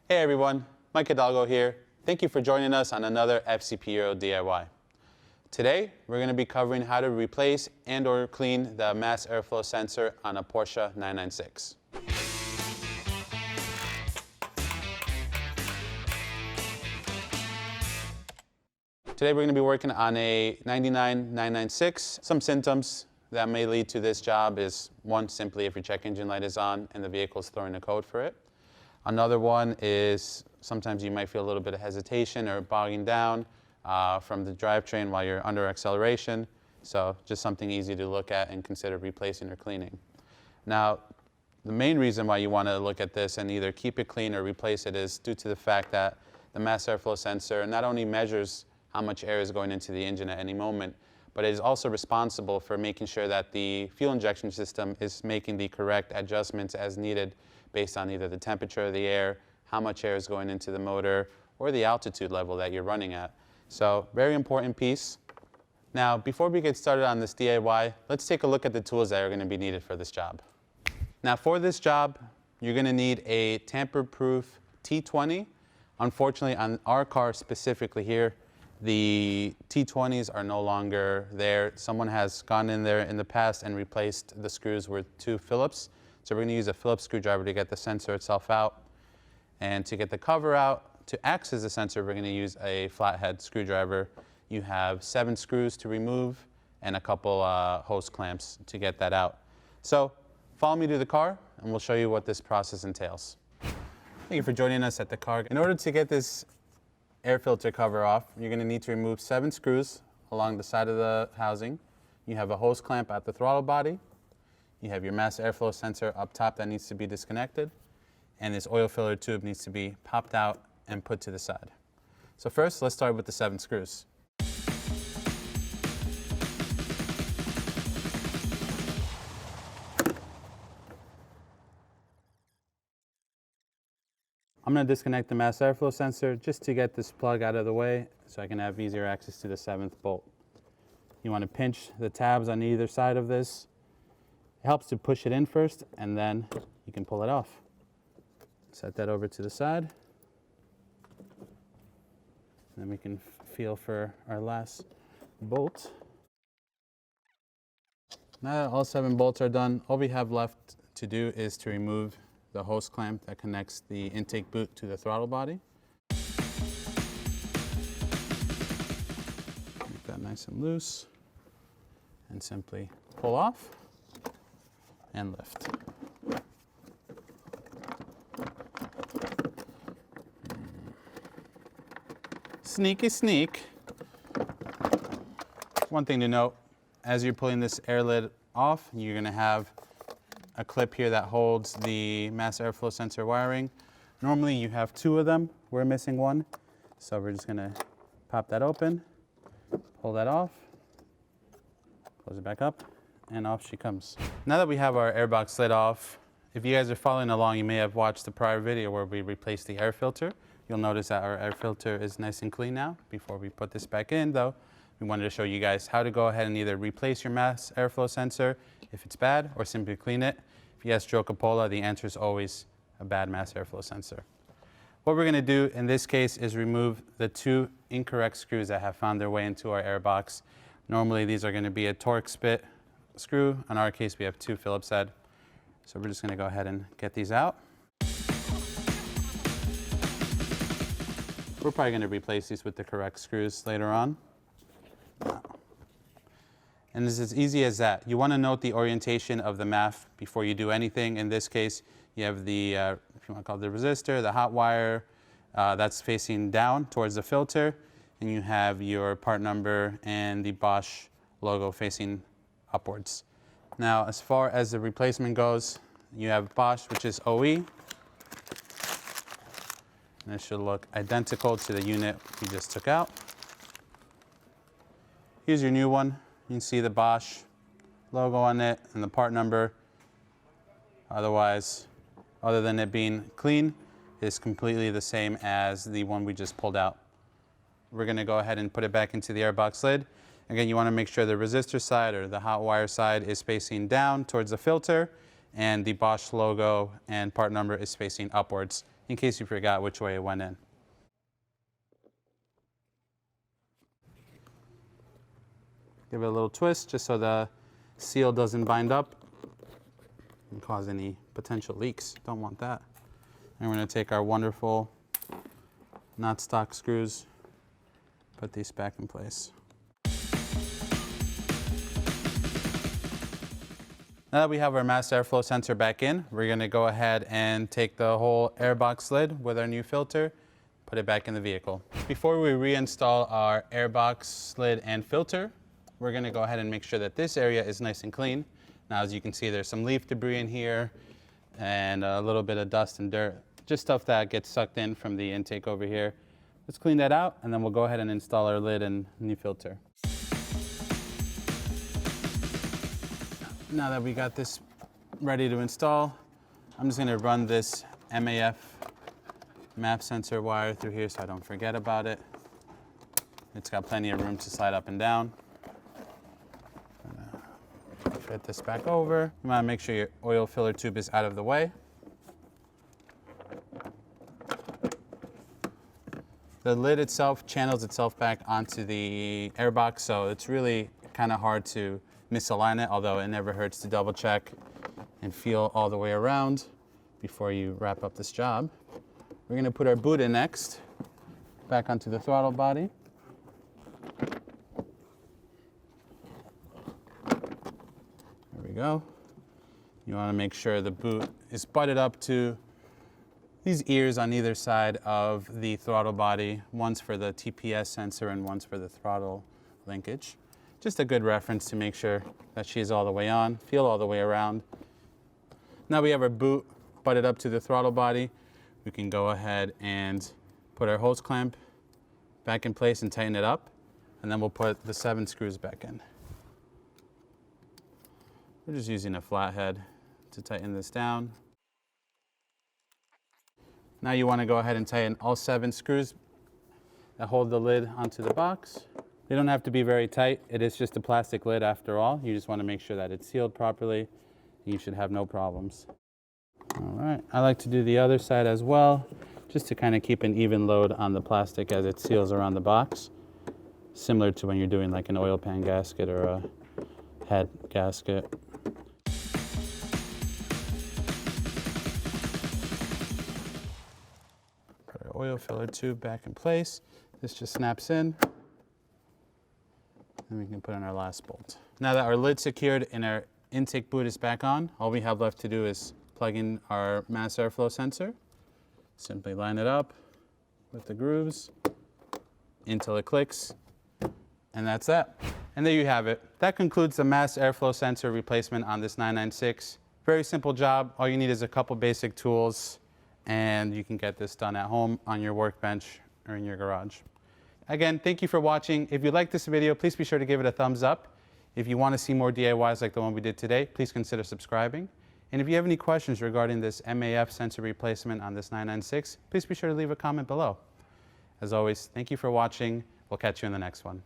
Hey everyone, Mike Hidalgo here. Thank you for joining us on another FCP Euro DIY. Today, we're going to be covering how to replace and or clean the mass airflow sensor on a Porsche 996. Today we're going to be working on a 996. Some symptoms that may lead to this job is one, simply if your check engine light is on and the vehicle is throwing a code for it. Another one is sometimes you might feel a little bit of hesitation or bogging down from the drivetrain while you're under acceleration. So just something easy to look at and consider replacing or cleaning. Now, the main reason why you want to look at this and either keep it clean or replace it is due to the fact that the mass airflow sensor not only measures how much air is going into the engine at any moment, but it is also responsible for making sure that the fuel injection system is making the correct adjustments as needed based on either the temperature of the air, how much air is going into the motor, or the altitude level that you're running at. So, very important piece. Now, before we get started on this DIY, let's take a look at the tools that are going to be needed for this job. Now, for this job, you're going to need a tamper-proof T20. Unfortunately, on our car specifically here, the T20s are no longer there. Someone has gone in there in the past and replaced the screws with 2 Phillips. So we're going to use a Phillips screwdriver to get the sensor itself out. And to get the cover out, to access the sensor, we're going to use a flathead screwdriver. You have 7 screws to remove and a couple hose clamps to get that out. So follow me to the car and we'll show you what this process entails. Thank you for joining us at the car. In order to get this air filter cover off, you're going to need to remove 7 screws along the side of the housing. You have a hose clamp at the throttle body. You have your mass airflow sensor up top that needs to be disconnected. And this oil filler tube needs to be popped out and put to the side. So first, let's start with the 7 screws. I'm going to disconnect the mass airflow sensor just to get this plug out of the way so I can have easier access to the 7th bolt. You want to pinch the tabs on either side of this. It helps to push it in first and then you can pull it off. Set that over to the side. Then we can feel for our last bolt. Now that all 7 bolts are done, all we have left to do is to remove the hose clamp that connects the intake boot to the throttle body. Make that nice and loose and simply pull off and lift. Sneaky sneak. One thing to note, as you're pulling this air lid off, you're going to have a clip here that holds the mass airflow sensor wiring. Normally you have 2 of them. We're missing 1. So we're just going to pop that open, pull that off, close it back up, and off she comes. Now that we have our airbox lid off, if you guys are following along, you may have watched the prior video where we replaced the air filter. You'll notice that our air filter is nice and clean now. Before we put this back in though, we wanted to show you guys how to go ahead and either replace your mass airflow sensor if it's bad or simply clean it. If you ask Joe Coppola, the answer is always a bad mass airflow sensor. What we're going to do in this case is remove the 2 incorrect screws that have found their way into our airbox. Normally these are going to be a Torx bit screw. In our case we have 2 Phillips head. So we're just going to go ahead and get these out. We're probably going to replace these with the correct screws later on. And it's as easy as that. You want to note the orientation of the MAF before you do anything. In this case, you have the, if you want to call it the resistor, the hot wire, that's facing down towards the filter. And you have your part number and the Bosch logo facing upwards. Now, as far as the replacement goes, you have Bosch, which is OE. And it should look identical to the unit we just took out. Here's your new one. You can see the Bosch logo on it and the part number. Otherwise, other than it being clean, it's completely the same as the one we just pulled out. We're going to go ahead and put it back into the airbox lid. Again, you want to make sure the resistor side or the hot wire side is facing down towards the filter, and the Bosch logo and part number is facing upwards in case you forgot which way it went in. Give it a little twist just so the seal doesn't bind up and cause any potential leaks. Don't want that. And we're going to take our wonderful, not stock screws, put these back in place. Now that we have our mass airflow sensor back in, we're going to go ahead and take the whole airbox lid with our new filter, put it back in the vehicle. Before we reinstall our airbox lid and filter, we're going to go ahead and make sure that this area is nice and clean. Now, as you can see, there's some leaf debris in here and a little bit of dust and dirt, just stuff that gets sucked in from the intake over here. Let's clean that out, and then we'll go ahead and install our lid and new filter. Now that we got this ready to install, I'm just going to run this MAF sensor wire through here so I don't forget about it. It's got plenty of room to slide up and down. Fit this back over. You want to make sure your oil filler tube is out of the way. The lid itself channels itself back onto the airbox, so it's really kind of hard to misalign it, although it never hurts to double check and feel all the way around before you wrap up this job. We're going to put our boot in next, back onto the throttle body. There we go. You want to make sure the boot is butted up to these ears on either side of the throttle body. One's for the TPS sensor and one's for the throttle linkage. Just a good reference to make sure that she's all the way on, feel all the way around. Now we have our boot butted up to the throttle body. We can go ahead and put our hose clamp back in place and tighten it up. And then we'll put the 7 screws back in. We're just using a flathead to tighten this down. Now you want to go ahead and tighten all 7 screws that hold the lid onto the box. They don't have to be very tight. It is just a plastic lid after all. You just want to make sure that it's sealed properly. You should have no problems. All right, I like to do the other side as well, just to kind of keep an even load on the plastic as it seals around the box, similar to when you're doing like an oil pan gasket or a head gasket. Put our oil filler tube back in place. This just snaps in. And we can put in our last bolt. Now that our lid's secured and our intake boot is back on, all we have left to do is plug in our mass airflow sensor. Simply line it up with the grooves until it clicks, and that's that. And there you have it. That concludes the mass airflow sensor replacement on this 996. Very simple job. All you need is a couple basic tools, and you can get this done at home, on your workbench, or in your garage. Again, thank you for watching. If you like this video, please be sure to give it a thumbs up. If you want to see more DIYs like the one we did today, please consider subscribing. And if you have any questions regarding this MAF sensor replacement on this 996, please be sure to leave a comment below. As always, thank you for watching. We'll catch you in the next one.